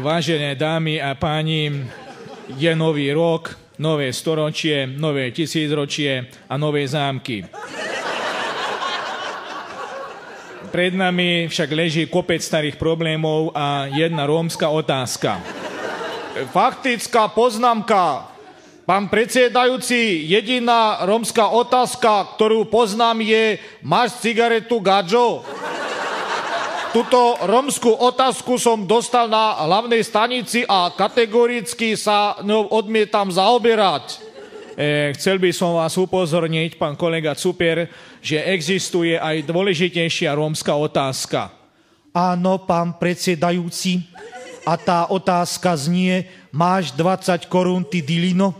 Vážené dámy a páni, je nový rok, nové storočie, nové tisícročie a nové zámky. Pred nami však leží kopec starých problémov a jedna rómska otázka. Faktická poznámka. Pán predsedajúci, jediná rómska otázka, ktorú poznám, je: máš cigaretu Gadžo? Tuto rómskú otázku som dostal na hlavnej stanici a kategoricky sa ňou odmietam zaoberať. Chcel by som vás upozorniť, pán kolega Cuper, že existuje aj dôležitejšia rómska otázka. Áno, pán predsedajúci. A tá otázka znie: máš 20 korún, ty dilino?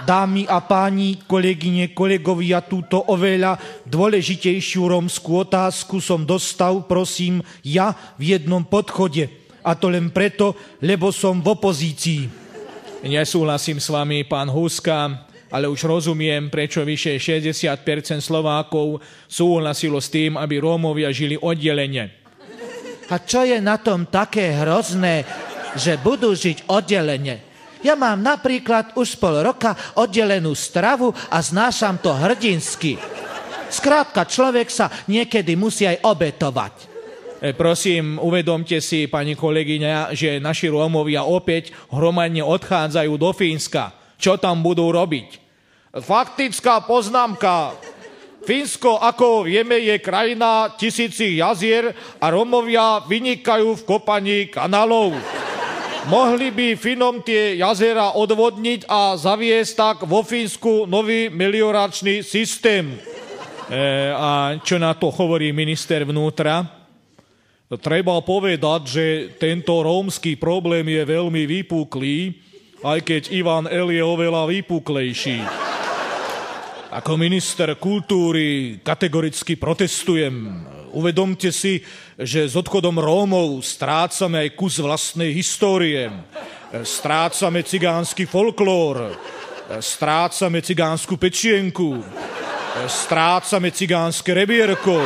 Dámy a páni, kolegyne, kolegovia, túto oveľa dôležitejšiu rómskú otázku som dostal, prosím, ja v jednom podchode. A to len preto, lebo som v opozícii. Nesúhlasím s vami, pán Huska, ale už rozumiem, prečo vyše 60% Slovákov súhlasilo s tým, aby Rómovia žili oddelene. A čo je na tom také hrozné, že budú žiť oddelene? Ja mám napríklad už pol roka oddelenú stravu a znášam to hrdinsky. Skrátka, človek sa niekedy musí aj obetovať. Prosím, uvedomte si, pani kolegyňa, že naši Rómovia opäť hromadne odchádzajú do Fínska. Čo tam budú robiť? Faktická poznámka. Fínsko, ako vieme, je krajina tisícich jazier a Rómovia vynikajú v kopaní kanálov. Mohli by Fínom tie jazera odvodniť a zaviesť tak vo Fínsku nový melioračný systém. A čo na to hovorí minister vnútra? Treba povedať, že tento rómsky problém je veľmi vypuklý, aj keď Ivan L. je oveľa vypuklejší. Ako minister kultúry kategoricky protestujem. Uvedomte si, že s odchodom Rómov strácame aj kus vlastnej histórie. Strácame cigánsky folklór, strácame cigánsku pečienku, strácame cigánske rebierko.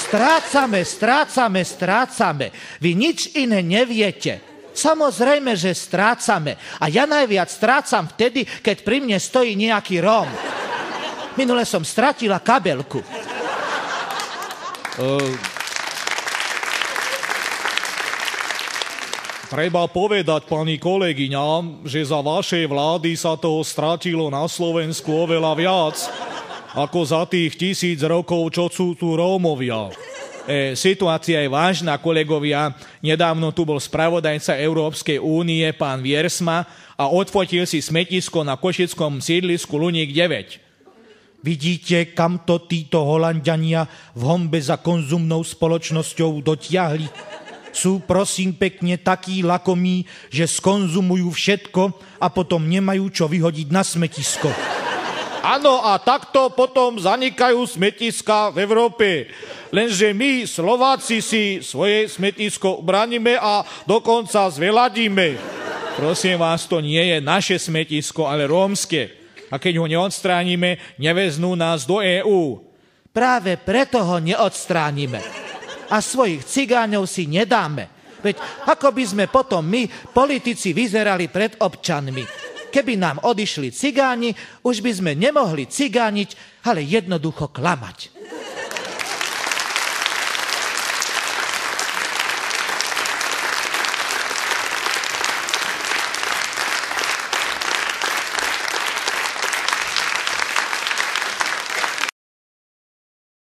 Strácame. Vy nič iné neviete. Samozrejme, že strácame. A ja najviac strácam vtedy, keď pri mne stojí nejaký Róm. Minule som stratila kabelku. Treba povedať, pani kolegyňa, že za vašej vlády sa toho stratilo na Slovensku oveľa viac, ako za tých 1000 rokov, čo sú tu Rómovia. Situácia je vážna, kolegovia. Nedávno tu bol spravodajca Európskej únie, pán Wiersma, a odfotil si smetisko na košickom sídlisku Luník 9. Vidíte, kam to títo Holanďania v honbe za konzumnou spoločnosťou dotiahli? Sú, prosím pekne, takí lakomí, že skonzumujú všetko a potom nemajú čo vyhodiť na smetisko. Áno, a takto potom zanikajú smetiska v Európe. Lenže my, Slováci, si svoje smetisko bránime a dokonca zveladíme. Prosím vás, to nie je naše smetisko, ale rómske. A keď ho neodstránime, neveznú nás do EÚ. Práve preto ho neodstránime. A svojich cigáňov si nedáme. Veď ako by sme potom my, politici, vyzerali pred občanmi? Keby nám odišli cigáni, už by sme nemohli cigániť, ale jednoducho klamať.